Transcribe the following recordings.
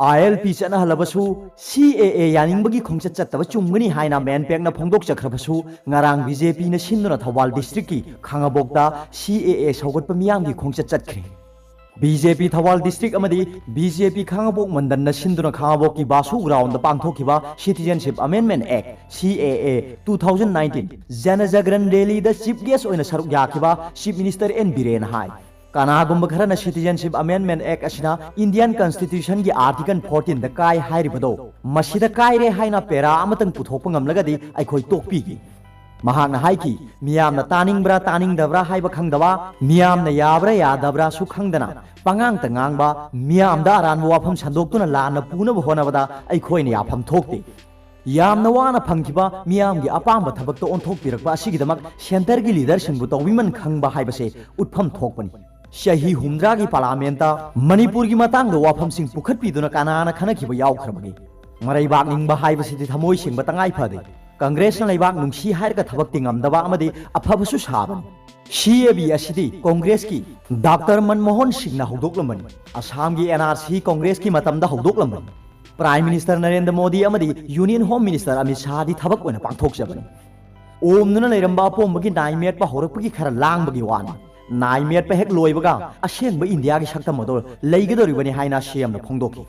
ILP चना हलबसु CAA यानिंबगी खोंगचत चत्तब चुंगनी हाइना मेनपेकना फोंदोक चखरबसु ngarang BJP na sinduna Thawal district ki khangabokda CAA सौगटप मियांगी खोंगचत चतखरे BJP Thawal district amadi BJP khangabok mandan na sinduna khangabok ki basu ground da pangthokiba Citizenship Amendment Act CAA 2019 Janajagran rally da chief guest oina saruk yakiba Chief Minister N Biren hai Kanagumba kharana Citizenship Amendment Act asina Indian Constitution ki Article 14 da kai hairibado masida kai re haina pera amatang puthokpa ngamlagadi aikhoi tokpi gi mahakna haiki miyamna taningbra taningdabra haiba khangdaba miyamna yabra yadabra su khangdana pangang tangangba miyamda aranwa wafam sandoktuna lana puna honabada aikhoi ni afam thokte yamna wana phangkiba miyamgi apamba thabakta onthokpirakba asigidamak center gi leader singbu tawbiman khangba haibase utpham thokpani Shahi Humdra ki Parlamenta Manipur ki matang do wafam sing pukhat piduna kanana khana ki bayaw kharbagi marai bak ning ba hai basiti thamoi sing batangai phade Congress na laibak nungsi hair ka thabak tingam daba amadi aphabasu saban CAB asidi Congress ki Dr. Manmohan Singh na hodoklamani Assam ki NRC Congress ki matamda hodoklamani Prime Minister Narendra Modi amadi Union Home Minister Amit Shah di thabak oina pangthok jabani Om nuna leiramba pombagi naimet pa horakpagi khara langbagi wani Naimet pa hek loibaga asengba India ki sakta modol leigadoribani haina siam na phongdoki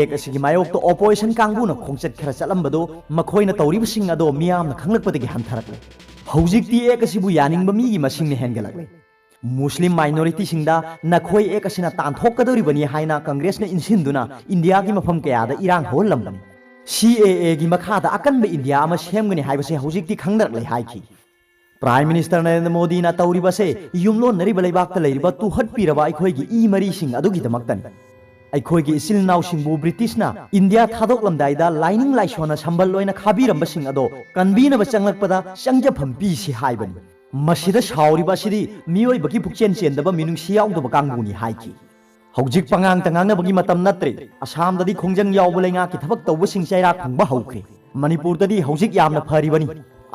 ek asigi mayok to opposition kangbu na khongchat khara chalambado makhoina tawriba sing ado miyam na khanglakpadagi hantharaklai hojikti ek asibu yaningba mi gi masing ne hengalaklai Muslim minority singda nakhoi ek asina tanthokadoribani haina Congress na insinduna India ki mafam kaya da irang hollambani CAA gi makhada akanba India ama semgani haibase hojikti khangdaklai haiki Prime Minister Narendra Modi na tauribase yumlo nariba leibakta leiriba tuhat piraba aikhoigi e mari sing adugi damaktani aikhoigi isil naw singbu British na India thadoklamdaida lining laisona sambal loina khabiramba sing ado kanbina ba changlakpada changjafam pi si haibani masida sauriba sidi mioi baki pukchen chendaba minung siyaudaba kanguni haiki hojik pangang tangang bagi matam natre Assam dadi khongjang yawba lenga ki thabak tawba sing chaira khangba haukhre Manipur dadi hojik yamna pharibani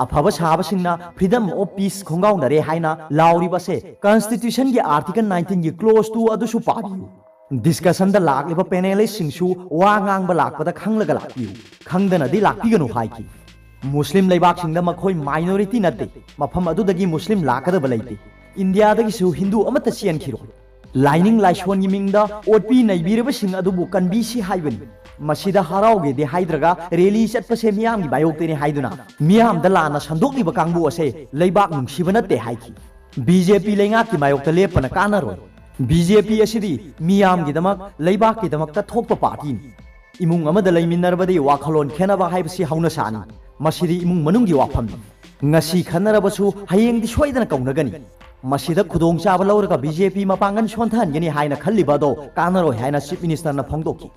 Afaba sabasingna freedom of peace khongaw nare haina lauri base constitution ki article 19 ki clause 2 adu su pabiu discussion da lagliba panelist singsu wa ngang ba lakpada khanglaga lakpiu khangdana di lakpiganu haiki muslim leibak singda makhoi minority nate mafam adu dagi muslim lakada balaite india dagi su hindu amata chian khiro lining laishon gi mingda otpi naibiraba sing adu bu kanbi si haibani masida harauge de haidraga rally chatpase miyam gi bayokte ne haiduna miyam da lana sandokliba kangbu ase leibak nungsibana te haiki BJP lenga ki mayokta lepana kanaroi BJP asidi miyam gi damak leibak ki damak ta thokpa party imung amada leiminarbadi wakhalon khenaba haibasi hauna sani masidi imung manung gi wafam ngasi khanarabasu hayeng di soidana kaunagani masida khudong chaba lauraga BJP mapangan sonthan gani haina khallibado kanaroi haina Chief Minister na phongdoki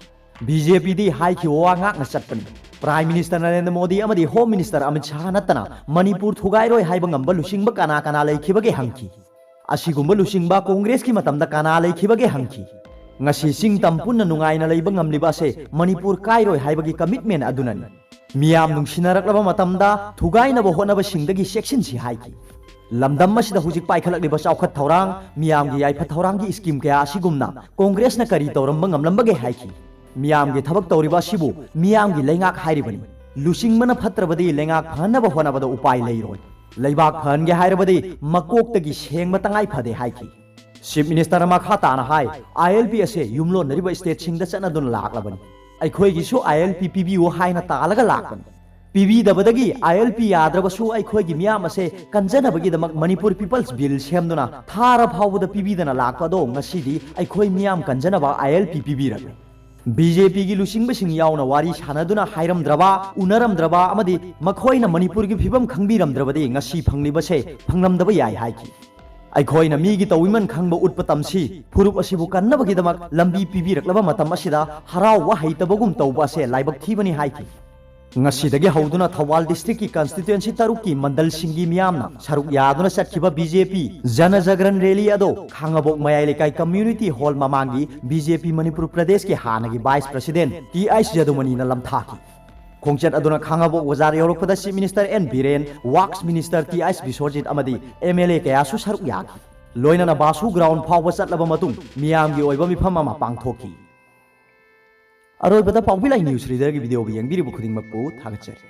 BJP di hai ki wa ngak na chatpani Prime Minister Narendra Modi amadi Home Minister Amit Shah natana Manipur thugairoi haiba ngamba lusingba kana kana leikibage hangki asigumba lusingba Congress ki matamda kana leikibage hangki ngasi singtam punna nungaina leiba ngamliba se Manipur kairoi haibagi commitment adunani miyam nungsinaraklaba matamda thugaina bo honaba singdagi section si haiki lamdam masida hujik paikhalakliba chawkhat thorang miyam gi yaifa thorang gi scheme kaya asigumna Congress na kari tawramba ngamlambage haiki Miyam gi thabak tawriba sibu miyam gi lengak hairibani lusing mana phatrabadi lengak phanaba honabada upai leiroi leibak phan ge hairabadi makok tagi sengma tangai phade haiki Chief Minister makha tana hai ILP ase yumlo nariba state singda chanadun laklabani aikhoi gi su ILP PBO haina talaga lakbani PB dabadagi ILP yadrabasu aikhoi gi miyam ase kanjanabagi damak Manipur People's Bill semduna thara phawda PB dana lakpado ngasidi aikhoi miyam kanjanaba ILP PB rak BJP gi lusingba sing yauna wari sanaduna hairamdraba unaramdraba amadi makhoina Manipur gi phibam khangbiramdrabadi ngasi phanglibase phanglamdaba yai haiki aikhoina mi gi tawiman khangba utpatamsi phurup asibu kannabagi damak lambi pibiraklaba matam asida haraw wa heitabagum tawba se laibak thibani haiki ngasidagi hauduna Thawal district ki constituency taruki mandal singi miyamna saruk yaduna satkiba BJP Janajagran rally ado khangabok mayai lekai community hall mamangi BJP Manipur Pradesh ki hanagi vice president TS Jadumani na lamthaki khongchat aduna khangabok wazar yorokpada Chief Minister N Biren Works Minister TS Biswajit amadi MLA kaya su saruk yaki loina na basu ground phawa chatlaba matung miyamgi oiba mifam ama pangthoki ꯑꯔꯣꯏꯕꯗ ꯄꯥꯎꯕꯤ ꯂꯥꯏ news ꯔꯤꯗꯔꯒꯤ video ꯌꯦꯡꯕꯤꯔꯤꯕ ꯈꯨꯗꯤꯡꯃꯛꯄꯨ ꯊꯥꯒꯠꯆꯔꯤ